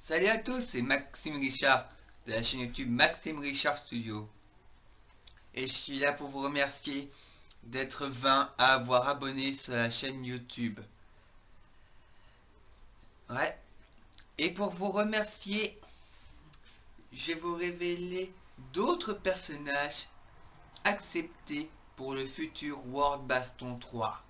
Salut à tous, c'est Maxime Richard de la chaîne YouTube Maxime Richard Studio. Et je suis là pour vous remercier d'être 20 à avoir abonné sur la chaîne YouTube. Ouais. Et pour vous remercier, je vais vous révéler d'autres personnages acceptés pour le futur World Baston 3.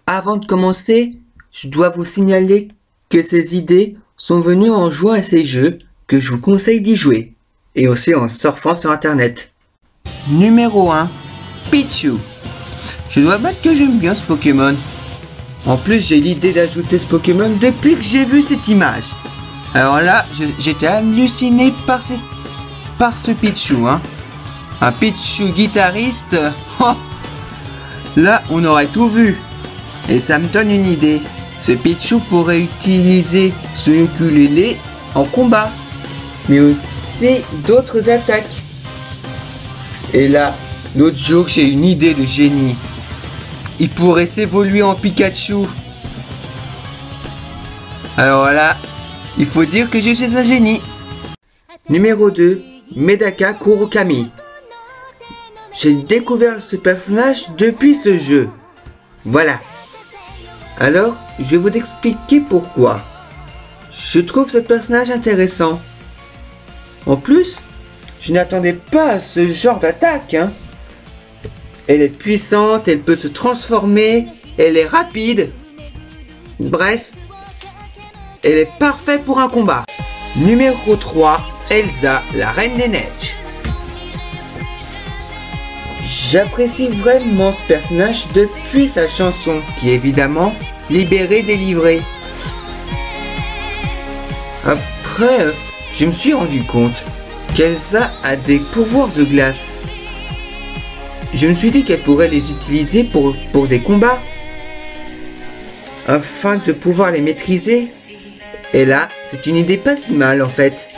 Avant de commencer, je dois vous signaler que ces idées sont venues en jouant à ces jeux que je vous conseille d'y jouer, et aussi en surfant sur internet. Numéro 1, Pichu. Je dois admettre que j'aime bien ce Pokémon. En plus, j'ai l'idée d'ajouter ce Pokémon depuis que j'ai vu cette image. Alors là, j'étais halluciné par ce Pichu, hein. Un Pichu guitariste. Oh, là, on aurait tout vu. Et ça me donne une idée. Ce Pichu pourrait utiliser ce ukulélé en combat, mais aussi d'autres attaques. Et là, l'autre jour, j'ai une idée de génie. Il pourrait s'évoluer en Pikachu. Alors là, il faut dire que je suis un génie. Numéro 2, Medaka Kurokami. J'ai découvert ce personnage depuis ce jeu. Voilà. Alors, je vais vous expliquer pourquoi. Je trouve ce personnage intéressant. En plus, je n'attendais pas à ce genre d'attaque, hein. Elle est puissante, elle peut se transformer, elle est rapide. Bref, elle est parfaite pour un combat. Numéro 3, Elsa, la Reine des Neiges. J'apprécie vraiment ce personnage depuis sa chanson, qui est évidemment Libéré, délivré. Après, je me suis rendu compte qu'Elsa a des pouvoirs de glace. Je me suis dit qu'elle pourrait les utiliser pour des combats, afin de pouvoir les maîtriser. Et là, c'est une idée pas si mal en fait.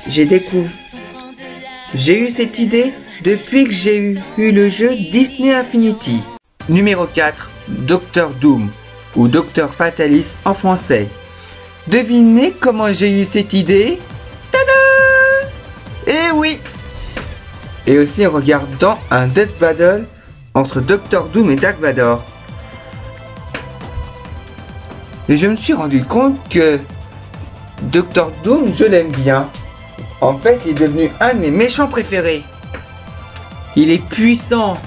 J'ai eu cette idée depuis que j'ai eu le jeu Disney Infinity. Numéro 4, Dr Doom, ou Dr Fatalis en français. Devinez comment j'ai eu cette idée? Tada! Eh oui! Et aussi en regardant un Death Battle entre Dr Doom et Dark Vador. Et je me suis rendu compte que Dr Doom, je l'aime bien. En fait, il est devenu un de mes méchants préférés. Il est puissant,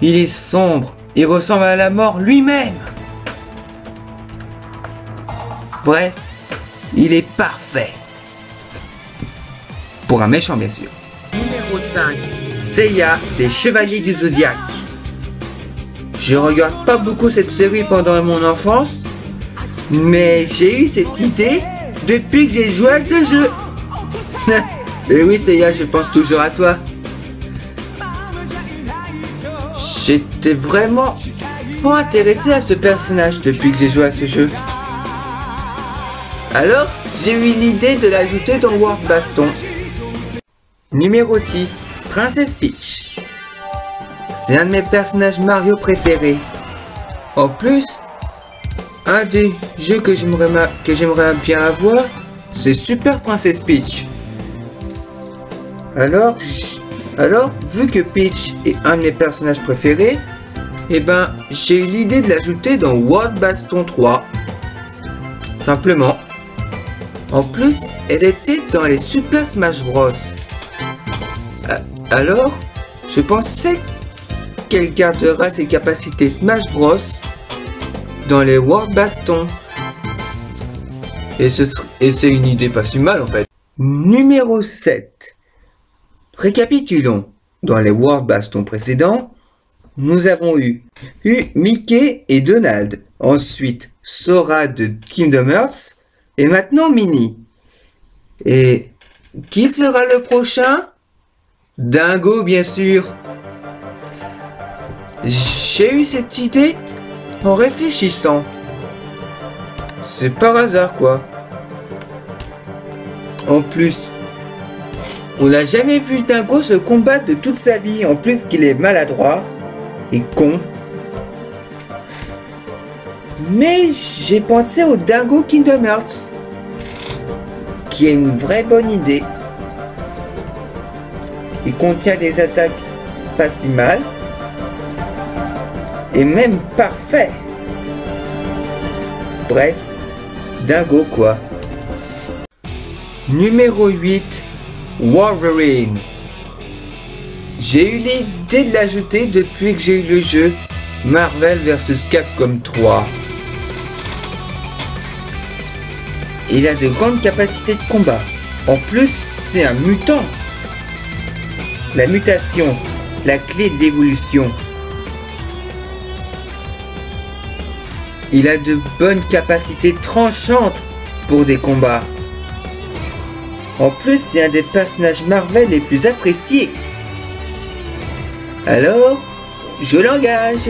il est sombre, il ressemble à la mort lui-même. Bref, il est parfait. Pour un méchant, bien sûr. Numéro 5, Seiya des Chevaliers du Zodiaque. Je regarde pas beaucoup cette série pendant mon enfance, mais j'ai eu cette idée depuis que j'ai joué à ce jeu. Et oui, Seiya, je pense toujours à toi. J'étais vraiment intéressé à ce personnage depuis que j'ai joué à ce jeu. Alors, j'ai eu l'idée de l'ajouter dans World Baston. Numéro 6, Princess Peach. C'est un de mes personnages Mario préférés. En plus, un des jeux que j'aimerais bien avoir, c'est Super Princess Peach. Alors, vu que Peach est un de mes personnages préférés, eh ben, j'ai eu l'idée de l'ajouter dans World Baston 3. Simplement. En plus, elle était dans les Super Smash Bros. Alors, je pensais qu'elle gardera ses capacités Smash Bros dans les World Baston. Et c'est une idée pas si mal en fait. Numéro 7. Récapitulons. Dans les World Baston précédents, nous avons eu Mickey et Donald. Ensuite, Sora de Kingdom Hearts. Et maintenant Minnie. Et qui sera le prochain? Dingo, bien sûr. J'ai eu cette idée en réfléchissant. C'est par hasard quoi. En plus, on n'a jamais vu Dingo se combattre de toute sa vie. En plus qu'il est maladroit et con. Mais j'ai pensé au Dingo Kingdom Hearts. qui est une vraie bonne idée. Il contient des attaques pas si mal. Et même parfait. Bref, dingo quoi. Numéro 8, Wolverine. J'ai eu l'idée de l'ajouter depuis que j'ai eu le jeu Marvel vs Capcom 3. Il a de grandes capacités de combat. En plus, c'est un mutant. La mutation, la clé de l'évolution. Il a de bonnes capacités tranchantes pour des combats. En plus, c'est un des personnages Marvel les plus appréciés. Alors, je l'engage.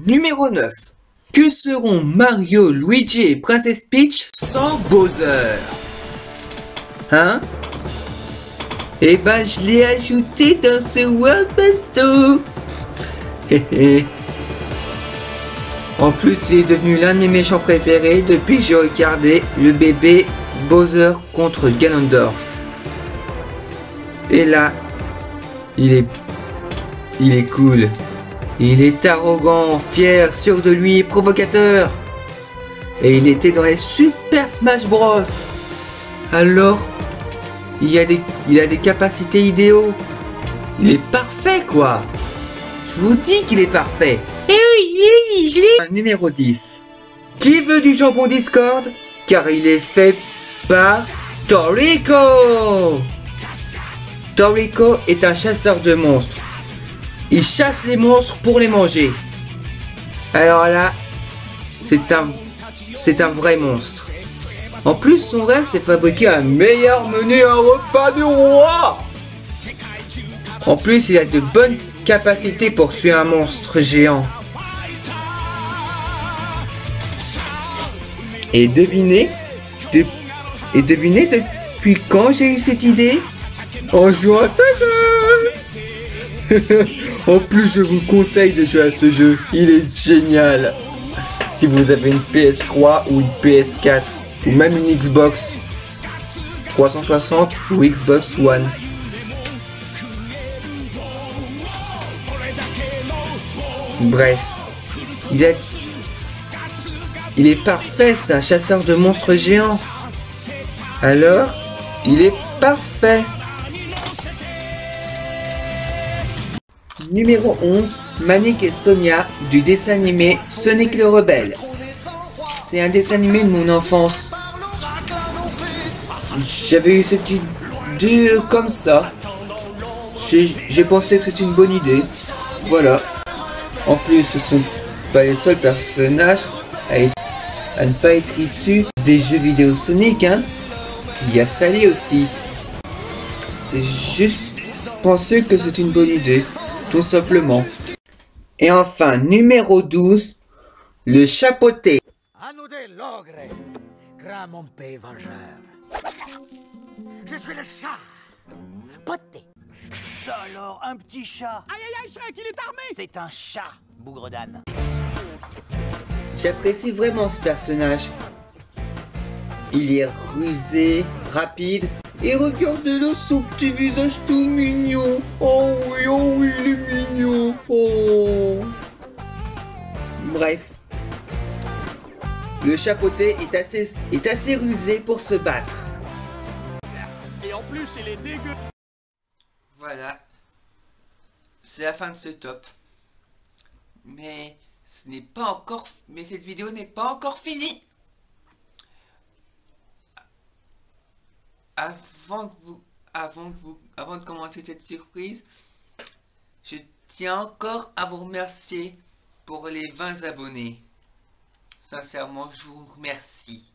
Numéro 9. Que seront Mario, Luigi et Princess Peach sans Bowser? Hein? Eh ben, je l'ai ajouté dans ce World Basto. En plus, il est devenu l'un de mes méchants préférés depuis que j'ai regardé le bébé Bowser contre Ganondorf. Et là, il est cool. Il est arrogant, fier, sûr de lui et provocateur. Et il était dans les Super Smash Bros. Alors, il a des capacités idéaux. Il est parfait quoi. Je vous dis qu'il est parfait. Numéro 10. Qui veut du jambon Discord? Car il est fait par Toriko. Toriko est un chasseur de monstres. Il chasse les monstres pour les manger. Alors là, c'est un vrai monstre. En plus, son rêve, c'est fabriquer un meilleur menu, un repas du roi. En plus, il a de bonnes capacités pour tuer un monstre géant. Et devinez depuis quand j'ai eu cette idée? En jouant à ce jeu. En plus, je vous conseille de jouer à ce jeu. Il est génial. Si vous avez une PS3 ou une PS4 ou même une Xbox 360 ou Xbox One. Bref, il est parfait, c'est un chasseur de monstres géants. Alors, il est parfait. Numéro 11, Manic et Sonia du dessin animé Sonic le Rebelle. C'est un dessin animé de mon enfance. J'avais eu cette idée comme ça. J'ai pensé que c'était une bonne idée. Voilà. En plus, ce sont pas les seuls personnages à ne pas être issus des jeux vidéo Sonic, hein. Il y a Sally aussi. J'ai juste pensé que c'est une bonne idée. Tout simplement. Et enfin, numéro 12, le chapeauté. Anodé l'ogre, grand mon père vengeur. Je suis le chat. Poté. Ça alors, un petit chat. Aïe aïe aïe, Shrek, il est armé. C'est un chat, bougre d'âne. J'apprécie vraiment ce personnage. Il est rusé, rapide. Et regardez-le, son petit visage tout mignon. Oh oui, il est mignon. Oh. Bref. Le chapeauté est assez rusé pour se battre. Et en plus, il est dégueu. Voilà. C'est la fin de ce top. Mais cette vidéo n'est pas encore finie. Avant de commencer cette surprise, je tiens encore à vous remercier pour les 20 abonnés. Sincèrement, je vous remercie.